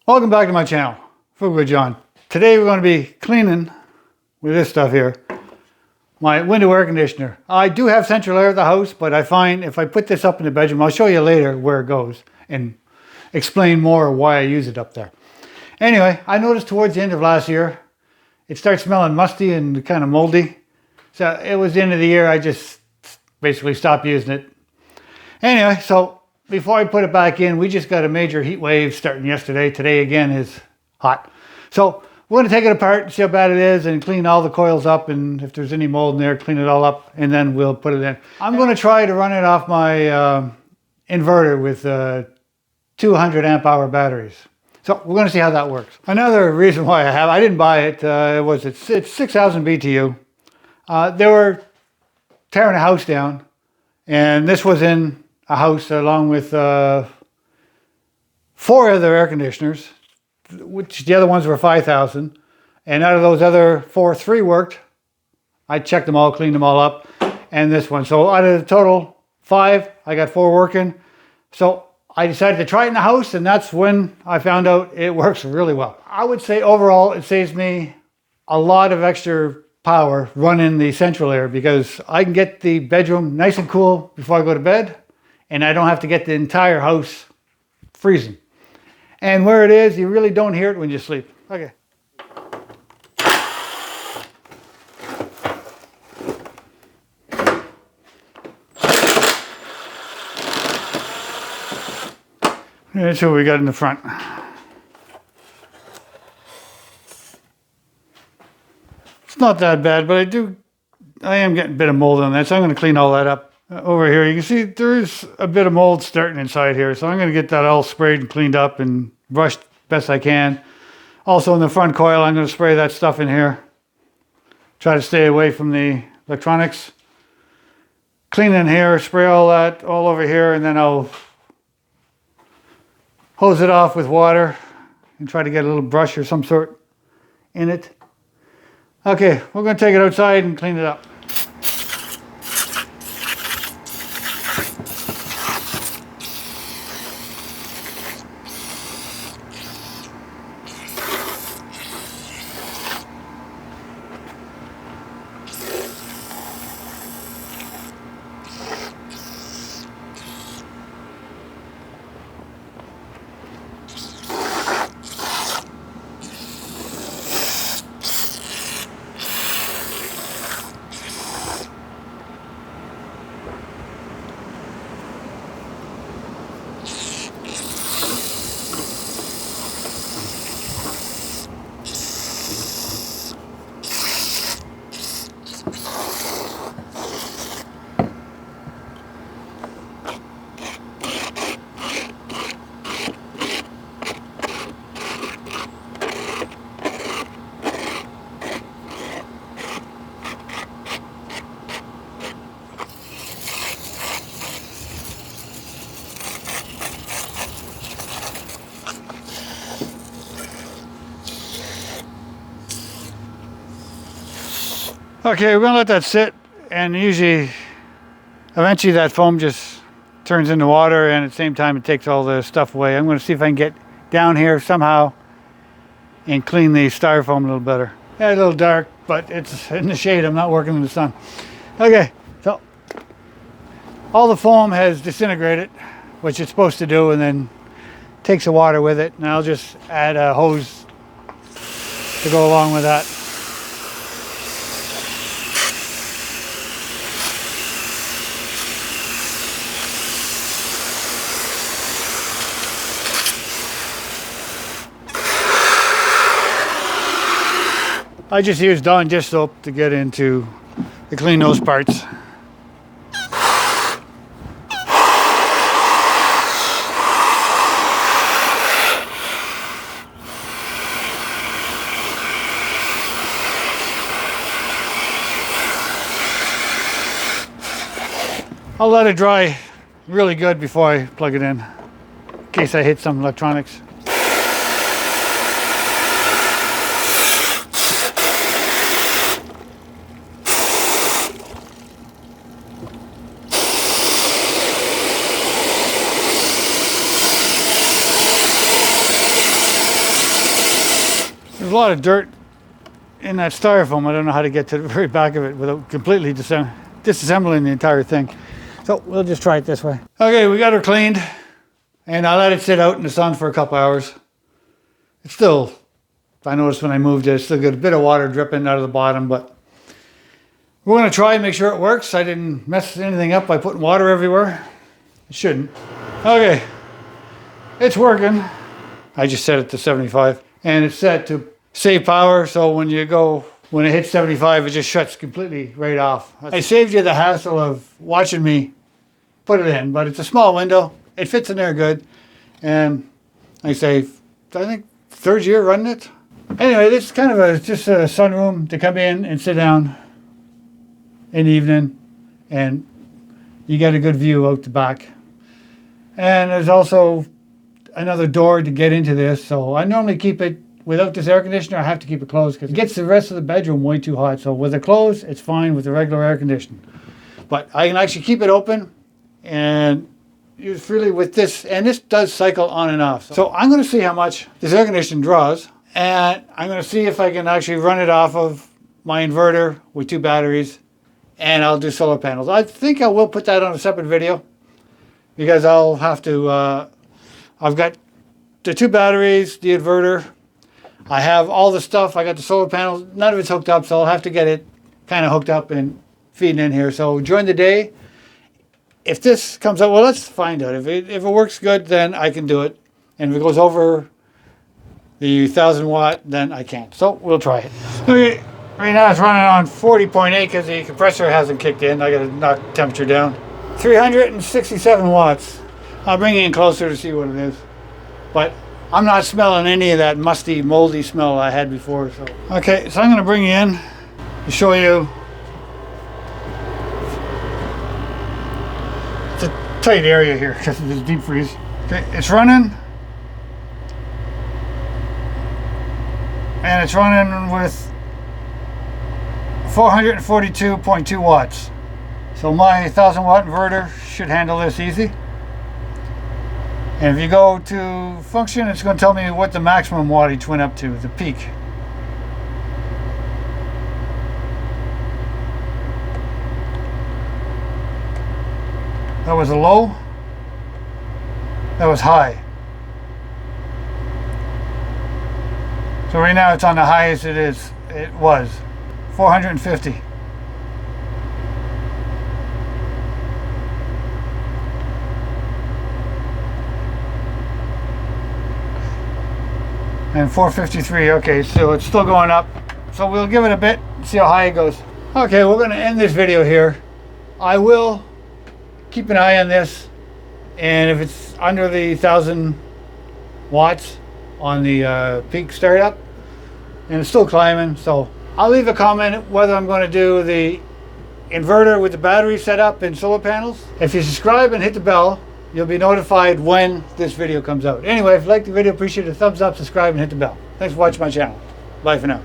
Welcome back to my channel, Food with John. Today we're going to be cleaning with this stuff here, my window air conditioner. I do have central air at the house, but I find if I put this up in the bedroom, I'll show you later where it goes and explain more why I use it up there. Anyway, I noticed towards the end of last year, it starts smelling musty and kind of moldy. So it was the end of the year, I just basically stopped using it. Anyway, so before I put it back in, we just got a major heat wave starting yesterday. Today again is hot. So we're going to take it apart and see how bad it is and clean all the coils up, and if there's any mold in there, clean it all up, and then we'll put it in. I'm going to try to run it off my inverter with 200 amp hour batteries. So we're going to see how that works. Another reason why I didn't buy it, it's 6,000 BTU. They were tearing a house down, and this was in a house along with 4 other air conditioners, which the other ones were 5,000. And out of those other 4, 3 worked. I checked them all, cleaned them all up, and this one. So out of the total 5, I got 4 working. So I decided to try it in the house, and that's when I found out it works really well. I would say overall it saves me a lot of extra power running the central air, because I can get the bedroom nice and cool before I go to bed, and I don't have to get the entire house freezing. And where it is, you really don't hear it when you sleep. Okay. That's what we got in the front. It's not that bad, but I am getting a bit of mold on that, so I'm going to clean all that up. Over here, you can see there's a bit of mold starting inside here, so I'm going to get that all sprayed and cleaned up and brushed best I can. Also in the front coil, I'm going to spray that stuff in here. Try to stay away from the electronics. Clean in here, spray all that all over here, and then I'll hose it off with water and try to get a little brush or some sort in it. Okay, we're going to take it outside and clean it up. Okay, we're going to let that sit, and eventually that foam just turns into water, and at the same time it takes all the stuff away. I'm going to see if I can get down here somehow and clean the styrofoam a little better. Yeah, a little dark, but it's in the shade. I'm not working in the sun. Okay, so all the foam has disintegrated, which it's supposed to do, and then takes the water with it. And I'll just add a hose to go along with that. I just use Dawn dish soap to clean those parts. I'll let it dry really good before I plug it in case I hit some electronics. There's a lot of dirt in that styrofoam. I don't know how to get to the very back of it without completely disassembling the entire thing. So we'll just try it this way. Okay, we got her cleaned, and I let it sit out in the sun for a couple hours. It's still, I noticed when I moved it, it's still got a bit of water dripping out of the bottom, but we're going to try and make sure it works. I didn't mess anything up by putting water everywhere. It shouldn't. Okay, it's working. I just set it to 75, and it's set to save power, so when it hits 75, it just shuts completely right off. I saved you the hassle of watching me put it in, but it's a small window. It fits in there good, and I think third year running it. Anyway, this is kind of just a sunroom to come in and sit down in the evening, and you get a good view out the back. And there's also another door to get into this, so I normally keep it without this air conditioner. I have to keep it closed because it gets the rest of the bedroom way too hot. So with it closed, it's fine with the regular air conditioner. But I can actually keep it open and use freely with this, and this does cycle on and off. So I'm going to see how much this air conditioner draws, and I'm going to see if I can actually run it off of my inverter with 2 batteries, and I'll do solar panels. I think I will put that on a separate video because I'll have to, I've got the 2 batteries, the inverter, I have all the stuff, I got the solar panels, none of it's hooked up, so I'll have to get it kind of hooked up and feeding in here. So during the day, if this comes out, well, let's find out. If it works good, then I can do it. And if it goes over the 1,000 watt, then I can't. So we'll try it. Okay, right now it's running on 40.8 because the compressor hasn't kicked in. I got to knock the temperature down. 367 watts. I'll bring it in closer to see what it is. But I'm not smelling any of that musty, moldy smell I had before. So okay, so I'm going to bring you in to show you. It's a tight area here because of this deep freeze. Okay, it's running. And it's running with 442.2 watts. So my 1,000 watt inverter should handle this easy. And if you go to function, it's going to tell me what the maximum wattage went up to, the peak. That was a low. That was high. So right now it's on the highest it was 450. And 453. Okay, so it's still going up. So we'll give it a bit, see how high it goes. Okay, we're going to end this video here. I will keep an eye on this, and if it's under the 1,000 watts on the peak startup, and it's still climbing, so I'll leave a comment whether I'm going to do the inverter with the battery set up and solar panels. If you subscribe and hit the bell, you'll be notified when this video comes out. Anyway, if you like the video, appreciate a thumbs up, subscribe, and hit the bell. Thanks for watching my channel. Bye for now.